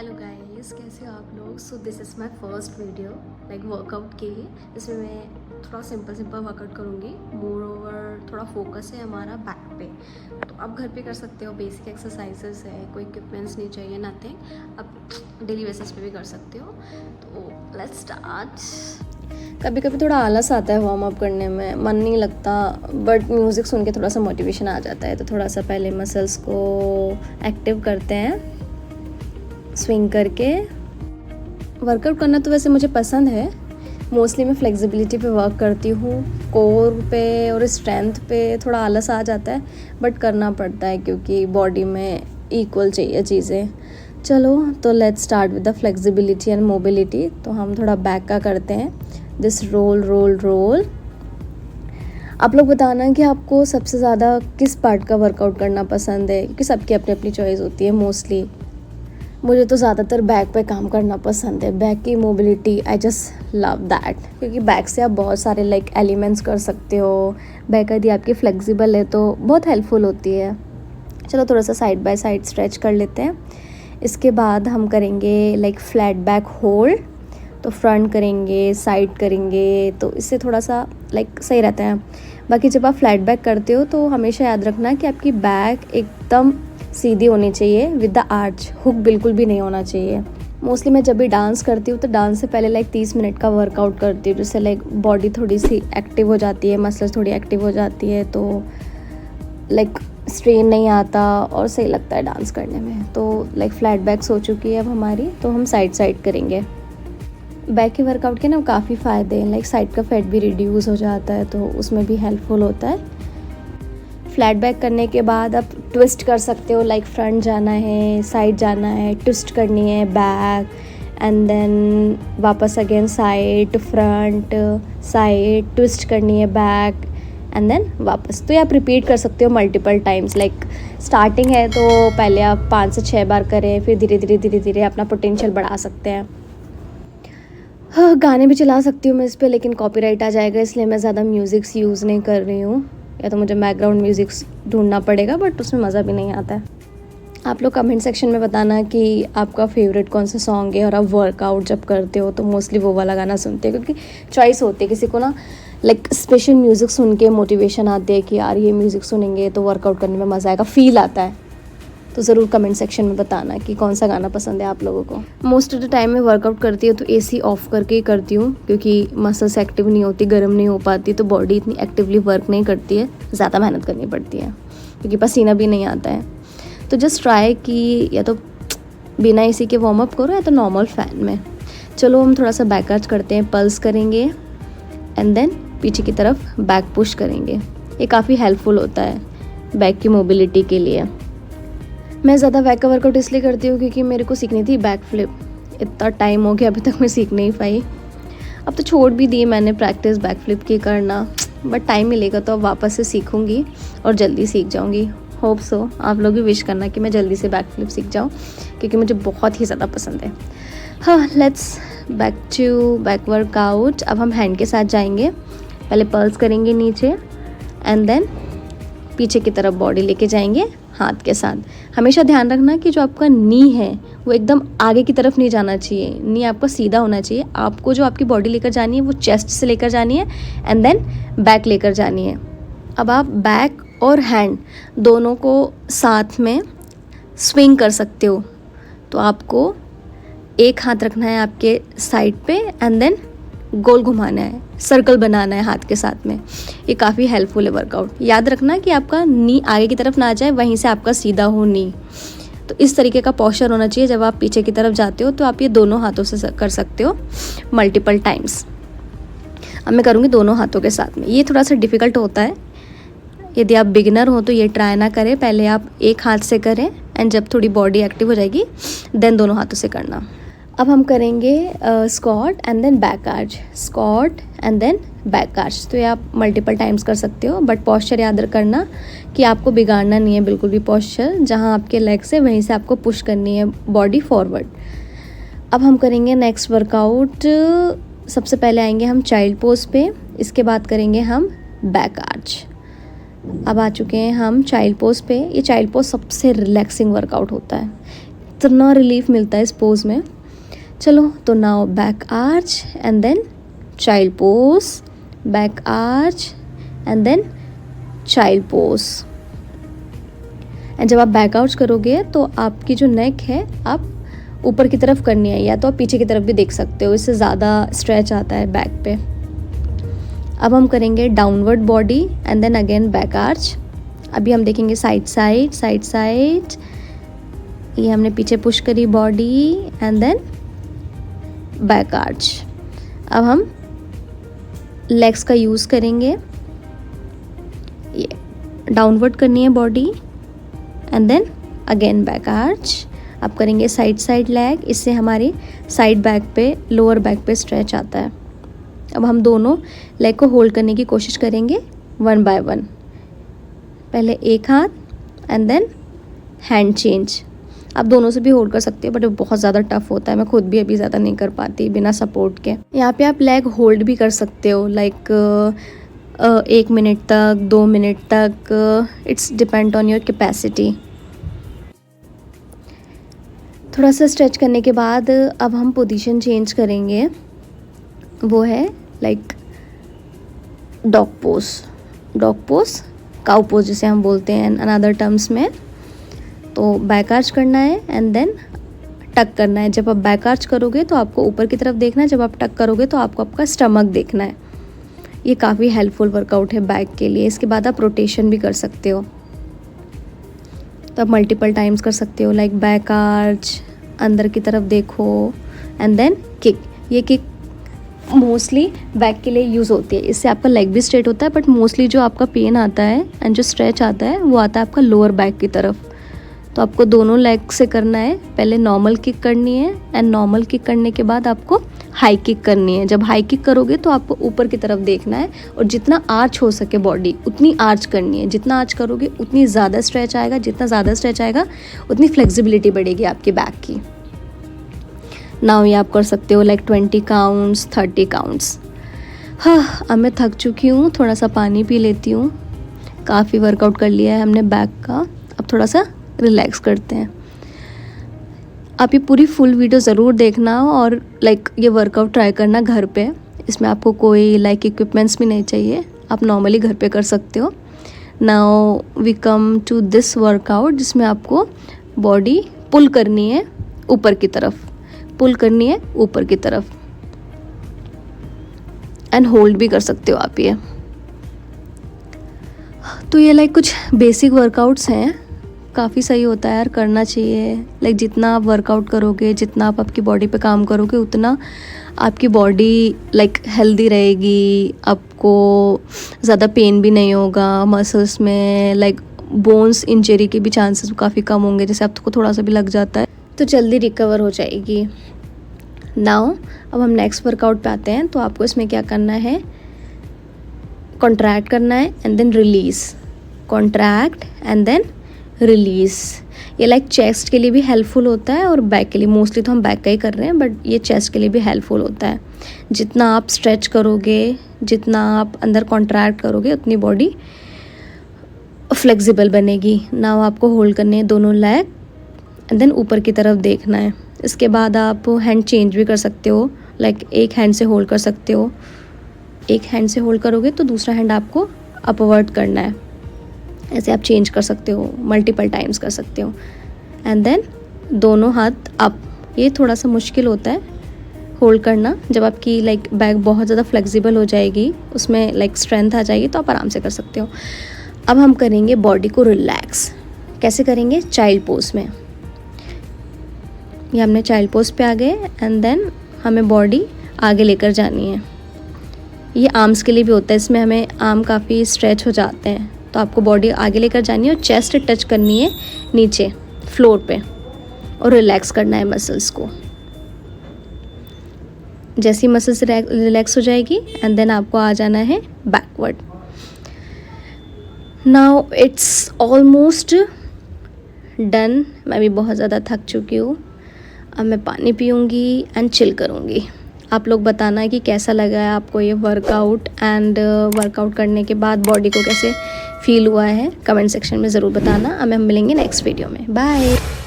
Hello guys, कैसे हो आप लोग। So this is my first video like workout की ही। इसमें मैं थोड़ा सिंपल वर्कआउट करूँगी। मोर ओवर थोड़ा फोकस है हमारा बैक पे। तो आप घर पे कर सकते हो, बेसिक एक्सरसाइजेस है, कोई इक्विपमेंट्स नहीं चाहिए, नथिंग। आप डेली बेसिस पे भी कर सकते हो। तो लेट्स स्टार्ट। कभी कभी थोड़ा आलस आता है वार्म अप करने में, मन नहीं लगता, बट म्यूज़िक सुन के थोड़ा सा मोटिवेशन आ जाता है। तो थोड़ा सा पहले मसल्स को एक्टिव करते हैं स्विंग करके। वर्कआउट करना तो वैसे मुझे पसंद है। मोस्टली मैं फ्लेक्सिबिलिटी पे वर्क करती हूँ, कोर पे और स्ट्रेंथ पे थोड़ा आलस आ जाता है, बट करना पड़ता है क्योंकि बॉडी में इक्वल चाहिए चीज़ें। चलो तो let's start with the flexibility and mobility. तो हम थोड़ा बैक का करते हैं, दिस रोल रोल रोल। आप लोग बताना कि आपको सबसे ज़्यादा किस पार्ट का वर्कआउट करना पसंद है, क्योंकि सबकी अपनी अपनी चॉइस होती है। मोस्टली मुझे तो ज़्यादातर बैक पे काम करना पसंद है। बैक की mobility I just love that, क्योंकि बैक से आप बहुत सारे लाइक एलिमेंट्स कर सकते हो। बैक यदि आपकी फ्लेक्सिबल है तो बहुत हेल्पफुल होती है। चलो थोड़ा सा साइड बाय साइड स्ट्रेच कर लेते हैं। इसके बाद हम करेंगे लाइक फ्लैट बैक होल्ड। तो फ्रंट करेंगे, साइड करेंगे, तो इससे थोड़ा सा लाइक सही रहता है। बाकी जब आप फ्लैट बैक करते हो तो हमेशा याद रखना कि आपकी बैक एकदम सीधी होनी चाहिए विद द आर्च, हुक बिल्कुल भी नहीं होना चाहिए। मोस्टली मैं जब भी डांस करती हूँ तो डांस से पहले लाइक 30 मिनट का वर्कआउट करती हूँ, जिससे लाइक बॉडी थोड़ी सी एक्टिव हो जाती है, मसल्स थोड़ी एक्टिव हो जाती है, तो लाइक स्ट्रेन नहीं आता और सही लगता है डांस करने में। तो लाइक फ्लैट बैक्स हो चुकी है अब हमारी, तो हम साइड साइड करेंगे। बैक के वर्कआउट के ना काफ़ी फ़ायदे हैं, लाइक साइड का फैट भी रिड्यूस हो जाता है, तो उसमें भी हेल्पफुल होता है। फ्लैट बैक करने के बाद आप ट्विस्ट कर सकते हो, लाइक फ्रंट जाना है, साइड जाना है, ट्विस्ट करनी है बैक, एंड देन वापस again side, front, side, twist करनी है बैक, एंड देन वापस। तो ये आप रिपीट कर सकते हो मल्टीपल टाइम्स। लाइक स्टार्टिंग है तो पहले आप 5 से 6 बार करें, फिर धीरे धीरे अपना पोटेंशियल बढ़ा सकते हैं। हाँ, गाने भी चला सकती हूँ मैं इस पर, लेकिन कॉपीराइट आ जाएगा, इसलिए मैं ज़्यादा म्यूज़िक्स यूज़ नहीं कर रही हूँ, या तो मुझे बैकग्राउंड म्यूज़िक ढूंढना पड़ेगा, बट उसमें मज़ा भी नहीं आता है। आप लोग कमेंट सेक्शन में बताना कि आपका फेवरेट कौन सा सॉन्ग है, और आप वर्कआउट जब करते हो तो मोस्टली वो वाला गाना सुनते हो, क्योंकि चॉइस होती है किसी को ना, लाइक स्पेशल म्यूज़िक सुन के मोटिवेशन आती है कि यार ये म्यूज़िक सुनेंगे तो वर्कआउट करने में मज़ा आएगा, फील आता है। तो ज़रूर कमेंट सेक्शन में बताना कि कौन सा गाना पसंद है आप लोगों को। मोस्ट ऑफ द टाइम मैं वर्कआउट करती हूँ तो एसी ऑफ करके ही करती हूँ, क्योंकि मसल्स एक्टिव नहीं होती, गर्म नहीं हो पाती, तो बॉडी इतनी एक्टिवली वर्क नहीं करती है, ज़्यादा मेहनत करनी पड़ती है, क्योंकि पसीना भी नहीं आता है। तो जस्ट ट्राई कि या तो बिना एसी के वार्म अप करो या तो नॉर्मल फ़ैन में। चलो हम थोड़ा सा बैक आर्च करते हैं, पल्स करेंगे एंड देन पीछे की तरफ बैक पुश करेंगे। ये काफ़ी हेल्पफुल होता है बैक की मोबिलिटी के लिए। मैं ज़्यादा बैक का वर्कआउट इसलिए करती हूँ क्योंकि मेरे को सीखनी थी बैक फ्लिप। इतना टाइम हो गया अभी तक मैं सीख नहीं पाई। अब तो छोड़ भी दी मैंने प्रैक्टिस बैक फ्लिप की करना, बट टाइम मिलेगा तो अब वापस से सीखूँगी और जल्दी सीख जाऊँगी। होप सो आप लोग भी विश करना कि मैं जल्दी से बैक फ्लिप सीख जाऊँ, क्योंकि मुझे बहुत ही ज़्यादा पसंद है। हाँ, let's back to back workout. अब हम हैंड के साथ जाएंगे। पहले पल्स करेंगे नीचे एंड देन पीछे की तरफ बॉडी लेके जाएंगे हाथ के साथ। हमेशा ध्यान रखना कि जो आपका नी है वो एकदम आगे की तरफ नहीं जाना चाहिए, नी आपका सीधा होना चाहिए। आपको जो आपकी बॉडी लेकर जानी है वो चेस्ट से लेकर जानी है एंड देन बैक लेकर जानी है। अब आप बैक और हैंड दोनों को साथ में स्विंग कर सकते हो। तो आपको एक हाथ रखना है आपके साइड पे एंड देन गोल घुमाना है, सर्कल बनाना है हाथ के साथ में। ये काफ़ी हेल्पफुल है वर्कआउट। याद रखना कि आपका नी आगे की तरफ ना जाए, वहीं से आपका सीधा हो नी। तो इस तरीके का पोस्चर होना चाहिए। जब आप पीछे की तरफ जाते हो तो आप ये दोनों हाथों से कर सकते हो मल्टीपल टाइम्स। अब मैं करूँगी दोनों हाथों के साथ में। ये थोड़ा सा डिफ़िकल्ट होता है, यदि आप बिगिनर हो तो ये ट्राई ना करें। पहले आप एक हाथ से करें एंड जब थोड़ी बॉडी एक्टिव हो जाएगी देन दोनों हाथों से करना। अब हम करेंगे squat and then back arch, squat and then back arch. तो ये आप मल्टीपल टाइम्स कर सकते हो, बट पोस्चर याद करना कि आपको बिगाड़ना नहीं है बिल्कुल भी पोस्चर। जहाँ आपके लेग्स है वहीं से आपको पुश करनी है बॉडी फॉरवर्ड। अब हम करेंगे नेक्स्ट वर्कआउट। सबसे पहले आएंगे हम चाइल्ड पोज पे, इसके बाद करेंगे हम बैक आर्च। अब आ चुके हैं हम चाइल्ड पोज पे। ये चाइल्ड पोज सबसे रिलैक्सिंग वर्कआउट होता है। इतना रिलीफ मिलता है इस पोज में। चलो तो now back arch and then child pose, back arch and then child pose. And जब आप बैक आउट करोगे तो आपकी जो नेक है आप ऊपर की तरफ करनी है, या तो आप पीछे की तरफ भी देख सकते हो, इससे ज़्यादा स्ट्रेच आता है बैक पे। अब हम करेंगे downward body and then again back arch. अभी हम देखेंगे साइड साइड साइड साइड, ये हमने पीछे पुश करी body and then back arch. अब हम लेग्स का यूज़ करेंगे, ये डाउनवर्ड करनी है body and then again back arch. अब करेंगे साइड साइड लेग, इससे हमारी साइड बैक पे, लोअर बैक पे स्ट्रेच आता है। अब हम दोनों लेग को होल्ड करने की कोशिश करेंगे 1 बाय 1। पहले एक हाथ एंड देन हैंड चेंज। आप दोनों से भी होल्ड कर सकते हो, बट वो बहुत ज़्यादा टफ होता है, मैं खुद भी अभी ज़्यादा नहीं कर पाती बिना सपोर्ट के। यहाँ पे आप लेग होल्ड भी कर सकते हो, लाइक 1 मिनट तक, 2 मिनट तक, it's depend on your capacity. थोड़ा सा स्ट्रेच करने के बाद अब हम पोजीशन चेंज करेंगे, वो है like dog pose. Dog pose, cow pose जिसे हम बोलते हैं अनदर टर्म्स में। तो बैक आर्च करना है एंड देन टक करना है। जब आप बैक आर्च करोगे तो आपको ऊपर की तरफ देखना है, जब आप टक करोगे तो आपको आपका स्टमक देखना है। ये काफ़ी हेल्पफुल वर्कआउट है बैक के लिए। इसके बाद आप रोटेशन भी कर सकते हो, तो आप मल्टीपल टाइम्स कर सकते हो, लाइक बैक आर्च, अंदर की तरफ देखो एंड देन किक। ये किक मोस्टली बैक के लिए यूज़ होती है, इससे आपका लेग भी स्ट्रेट होता है, बट मोस्टली जो आपका पेन आता है एंड जो स्ट्रेच आता है वो आता है आपका लोअर बैक की तरफ। तो आपको दोनों लेग से करना है। पहले नॉर्मल किक करनी है एंड नॉर्मल किक करने के बाद आपको हाई किक करनी है। जब हाई किक करोगे तो आपको ऊपर की तरफ देखना है और जितना आर्च हो सके बॉडी उतनी आर्च करनी है। जितना आर्च करोगे उतनी ज़्यादा स्ट्रेच आएगा, जितना ज़्यादा स्ट्रेच आएगा उतनी फ्लेक्सिबिलिटी बढ़ेगी आपकी बैक की। नाउ ये आप कर सकते हो लाइक 20 काउंट्स, 30 काउंट्स। हाँ, अब मैं थक चुकी हूँ, थोड़ा सा पानी पी लेती हूँ। काफ़ी वर्कआउट कर लिया है हमने बैक का, अब थोड़ा सा रिलैक्स करते हैं। आप ये पूरी फुल वीडियो ज़रूर देखना और लाइक ये वर्कआउट ट्राई करना घर पे। इसमें आपको कोई लाइक इक्विपमेंट्स भी नहीं चाहिए, आप नॉर्मली घर पे कर सकते हो। Now we come to this workout जिसमें आपको बॉडी पुल करनी है ऊपर की तरफ, पुल करनी है ऊपर की तरफ एंड होल्ड भी कर सकते हो आप ये। तो ये लाइक कुछ बेसिक वर्कआउट्स हैं, काफ़ी सही होता है यार, करना चाहिए। लाइक जितना आप वर्कआउट करोगे, जितना आप आपकी बॉडी पे काम करोगे, उतना आपकी बॉडी लाइक हेल्दी रहेगी, आपको ज़्यादा पेन भी नहीं होगा मसल्स में, लाइक बोन्स इंजरी के भी चांसेस काफ़ी कम होंगे। जैसे आपको थोड़ा सा भी लग जाता है तो जल्दी रिकवर हो जाएगी। नाउ अब हम नेक्स्ट वर्कआउट पे आते हैं। तो आपको इसमें क्या करना है, कॉन्ट्रैक्ट करना है and then release, contract and then release. ये लाइक चेस्ट के लिए भी हेल्पफुल होता है और बैक के लिए। मोस्टली तो हम बैक का ही कर रहे हैं, बट ये चेस्ट के लिए भी हेल्पफुल होता है। जितना आप स्ट्रेच करोगे, जितना आप अंदर कॉन्ट्रैक्ट करोगे, उतनी बॉडी फ्लेक्सिबल बनेगी। नाउ आपको होल्ड करने हैं दोनों लेग एंड देन ऊपर की तरफ देखना है। इसके बाद आप हैंड चेंज भी कर सकते हो, लाइक एक हैंड से होल्ड कर सकते हो। एक हैंड से होल्ड करोगे तो दूसरा हैंड आपको अपवर्ड करना है। ऐसे आप चेंज कर सकते हो, मल्टीपल टाइम्स कर सकते हो एंड देन दोनों हाथ अप। ये थोड़ा सा मुश्किल होता है होल्ड करना। जब आपकी लाइक बैक बहुत ज़्यादा फ्लेक्सिबल हो जाएगी, उसमें लाइक स्ट्रेंथ आ जाएगी, तो आप आराम से कर सकते हो। अब हम करेंगे बॉडी को रिलैक्स। कैसे करेंगे, चाइल्ड पोज में। ये हमने चाइल्ड पोज पे आ गए एंड देन हमें बॉडी आगे लेकर जानी है। ये आर्म्स के लिए भी होता है, इसमें हमें आर्म काफ़ी स्ट्रेच हो जाते हैं, तो आपको बॉडी आगे लेकर जानी है और चेस्ट टच करनी है नीचे फ्लोर पे और रिलैक्स करना है मसल्स को। जैसी मसल्स रिलैक्स हो जाएगी एंड देन आपको आ जाना है backward. Now it's almost done. मैं भी बहुत ज़्यादा थक चुकी हूँ। अब मैं पानी पीऊँगी एंड चिल करूँगी। आप लोग बताना कि कैसा लगा है आपको ये वर्कआउट एंड वर्कआउट करने के बाद बॉडी को कैसे फील हुआ है, कमेंट सेक्शन में ज़रूर बताना। अब हम मिलेंगे नेक्स्ट वीडियो में। बाय।